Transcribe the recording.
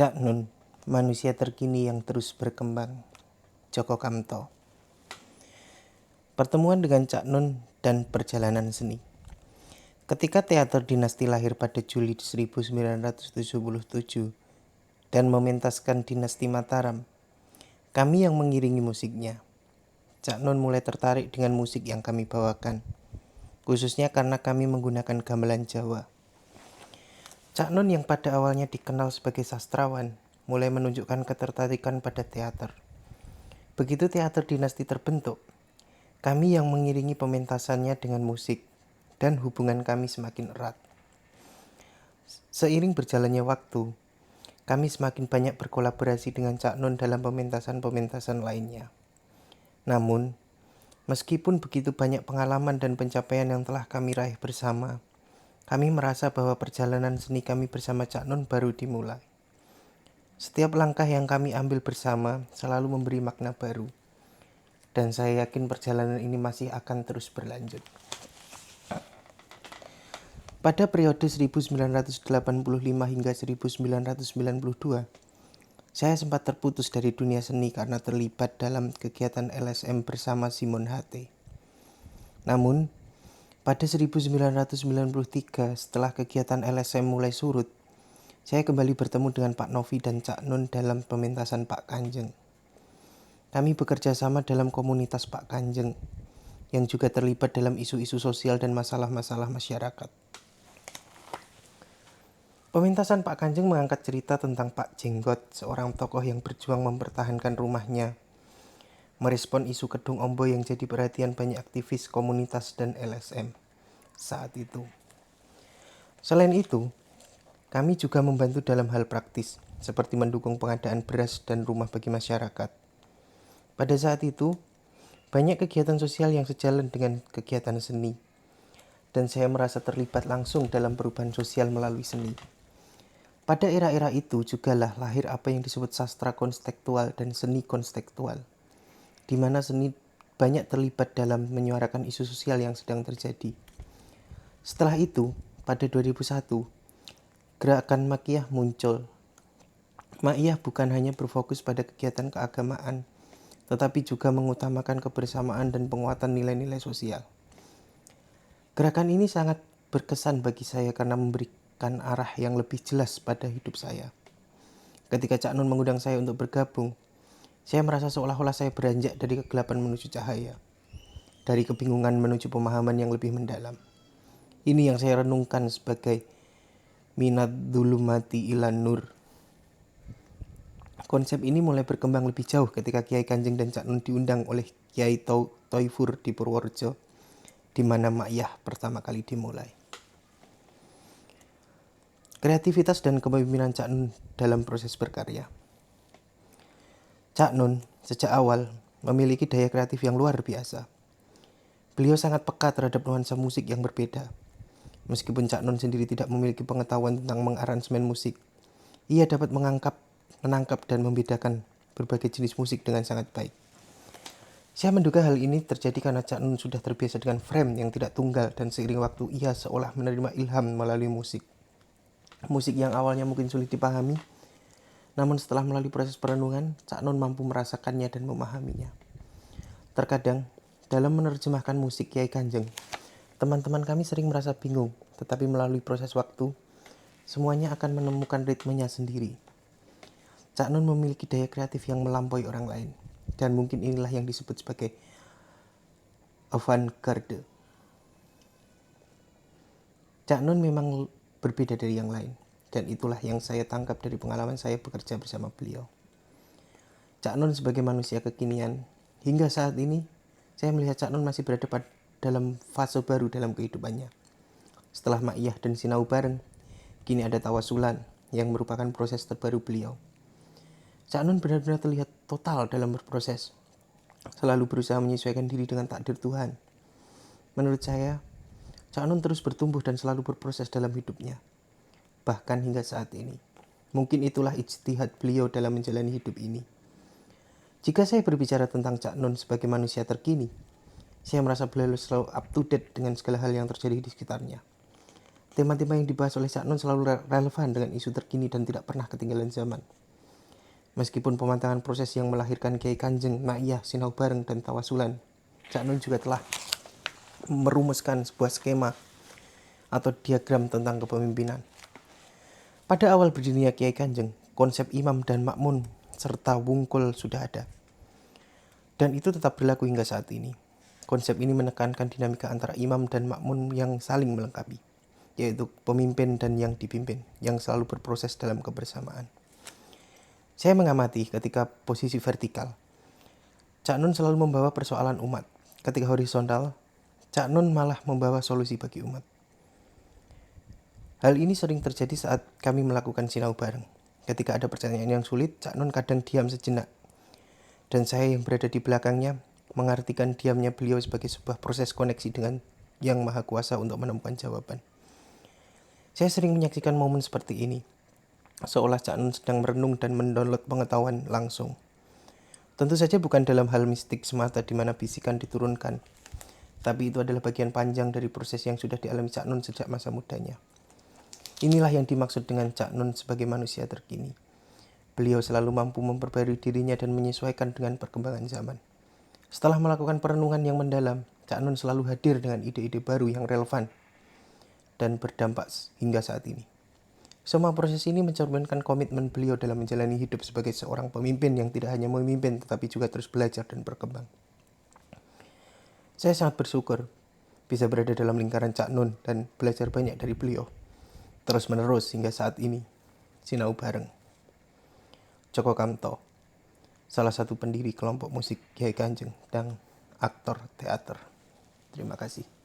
Cak Nun, manusia terkini yang terus berkembang. Joko Kamto. Pertemuan dengan Cak Nun dan perjalanan seni. Ketika teater dinasti lahir pada Juli 1977 dan mementaskan dinasti Mataram, kami yang mengiringi musiknya. Cak Nun mulai tertarik dengan musik yang kami bawakan, khususnya karena kami menggunakan gamelan Jawa. Cak Nun yang pada awalnya dikenal sebagai sastrawan, mulai menunjukkan ketertarikan pada teater. Begitu teater dinasti terbentuk, kami yang mengiringi pementasannya dengan musik, dan hubungan kami semakin erat. Seiring berjalannya waktu, kami semakin banyak berkolaborasi dengan Cak Nun dalam pementasan-pementasan lainnya. Namun, meskipun begitu banyak pengalaman dan pencapaian yang telah kami raih bersama, kami merasa bahwa perjalanan seni kami bersama Cak Nun baru dimulai. Setiap langkah yang kami ambil bersama selalu memberi makna baru. Dan saya yakin perjalanan ini masih akan terus berlanjut. Pada periode 1985 hingga 1992, saya sempat terputus dari dunia seni karena terlibat dalam kegiatan LSM bersama Simon Hatte. Namun, pada 1993 setelah kegiatan LSM mulai surut, saya kembali bertemu dengan Pak Novi dan Cak Nun dalam pementasan Pak Kanjeng. Kami bekerja sama dalam komunitas Pak Kanjeng, yang juga terlibat dalam isu-isu sosial dan masalah-masalah masyarakat. Pementasan Pak Kanjeng mengangkat cerita tentang Pak Jenggot, seorang tokoh yang berjuang mempertahankan rumahnya, merespon isu Kedung Ombo yang jadi perhatian banyak aktivis komunitas dan LSM saat itu. Selain itu, kami juga membantu dalam hal praktis, seperti mendukung pengadaan beras dan rumah bagi masyarakat. Pada saat itu, banyak kegiatan sosial yang sejalan dengan kegiatan seni, dan saya merasa terlibat langsung dalam perubahan sosial melalui seni. Pada era-era itu jugalah lahir apa yang disebut sastra konstekstual dan seni konstekstual, di mana seni banyak terlibat dalam menyuarakan isu sosial yang sedang terjadi. Setelah itu, pada 2001, gerakan Makiah muncul. Makiah bukan hanya berfokus pada kegiatan keagamaan, tetapi juga mengutamakan kebersamaan dan penguatan nilai-nilai sosial. Gerakan ini sangat berkesan bagi saya karena memberikan arah yang lebih jelas pada hidup saya. Ketika Cak Nun mengundang saya untuk bergabung, saya merasa seolah-olah saya beranjak dari kegelapan menuju cahaya, dari kebingungan menuju pemahaman yang lebih mendalam. Ini yang saya renungkan sebagai minat dzulumati ilan nur. Konsep ini mulai berkembang lebih jauh ketika Kiai Kanjeng dan Cak Nun diundang oleh Kiai Toifur di Purworejo, di mana Makyah pertama kali dimulai. Kreativitas dan kepemimpinan Cak Nun dalam proses berkarya. Cak Nun sejak awal memiliki daya kreatif yang luar biasa. Beliau sangat peka terhadap nuansa musik yang berbeda. Meskipun Cak Nun sendiri tidak memiliki pengetahuan tentang mengaransemen musik, ia dapat menangkap dan membedakan berbagai jenis musik dengan sangat baik. Saya menduga hal ini terjadi karena Cak Nun sudah terbiasa dengan frame yang tidak tunggal dan seiring waktu ia seolah menerima ilham melalui musik. Musik yang awalnya mungkin sulit dipahami, namun setelah melalui proses perenungan, Cak Nun mampu merasakannya dan memahaminya. Terkadang, dalam menerjemahkan musik Kiai Kanjeng, teman-teman kami sering merasa bingung, tetapi melalui proses waktu, semuanya akan menemukan ritmenya sendiri. Cak Nun memiliki daya kreatif yang melampaui orang lain, dan mungkin inilah yang disebut sebagai avant-garde. Cak Nun memang berbeda dari yang lain, dan itulah yang saya tangkap dari pengalaman saya bekerja bersama beliau. Cak Nun sebagai manusia kekinian, hingga saat ini saya melihat Cak Nun masih berada dalam fase baru dalam kehidupannya. Setelah Makyah dan Sinau bareng, kini ada Tawasulan yang merupakan proses terbaru beliau. Cak Nun benar-benar terlihat total dalam berproses, selalu berusaha menyesuaikan diri dengan takdir Tuhan. Menurut saya, Cak Nun terus bertumbuh dan selalu berproses dalam hidupnya, bahkan hingga saat ini. Mungkin itulah ijtihad beliau dalam menjalani hidup ini. Jika saya berbicara tentang Cak Nun sebagai manusia terkini, saya merasa beliau selalu up to date dengan segala hal yang terjadi di sekitarnya. Tema-tema yang dibahas oleh Cak Nun selalu relevan dengan isu terkini dan tidak pernah ketinggalan zaman. Meskipun pemantangan proses yang melahirkan Kiai Kanjeng, Naiyah, Sinau Bareng, dan Tawasulan, Cak Nun juga telah merumuskan sebuah skema atau diagram tentang kepemimpinan. Pada awal berdirinya Kiai Kanjeng, konsep imam dan makmun serta wungkul sudah ada. Dan itu tetap berlaku hingga saat ini. Konsep ini menekankan dinamika antara imam dan makmun yang saling melengkapi, yaitu pemimpin dan yang dipimpin, yang selalu berproses dalam kebersamaan. Saya mengamati ketika posisi vertikal, Cak Nun selalu membawa persoalan umat. Ketika horizontal, Cak Nun malah membawa solusi bagi umat. Hal ini sering terjadi saat kami melakukan sinau bareng. Ketika ada pertanyaan yang sulit, Cak Nun kadang diam sejenak. Dan saya yang berada di belakangnya mengartikan diamnya beliau sebagai sebuah proses koneksi dengan Yang Maha Kuasa untuk menemukan jawaban. Saya sering menyaksikan momen seperti ini, seolah Cak Nun sedang merenung dan mendownload pengetahuan langsung. Tentu saja bukan dalam hal mistik semata di mana bisikan diturunkan, tapi itu adalah bagian panjang dari proses yang sudah dialami Cak Nun sejak masa mudanya. Inilah yang dimaksud dengan Cak Nun sebagai manusia terkini. Beliau selalu mampu memperbarui dirinya dan menyesuaikan dengan perkembangan zaman. Setelah melakukan perenungan yang mendalam, Cak Nun selalu hadir dengan ide-ide baru yang relevan dan berdampak hingga saat ini. Semua proses ini mencerminkan komitmen beliau dalam menjalani hidup sebagai seorang pemimpin yang tidak hanya memimpin tetapi juga terus belajar dan berkembang. Saya sangat bersyukur bisa berada dalam lingkaran Cak Nun dan belajar banyak dari beliau. Terus menerus hingga saat ini. Sinau bareng. Joko Kamto, salah satu pendiri kelompok musik Kiai Kanjeng dan aktor teater. Terima kasih.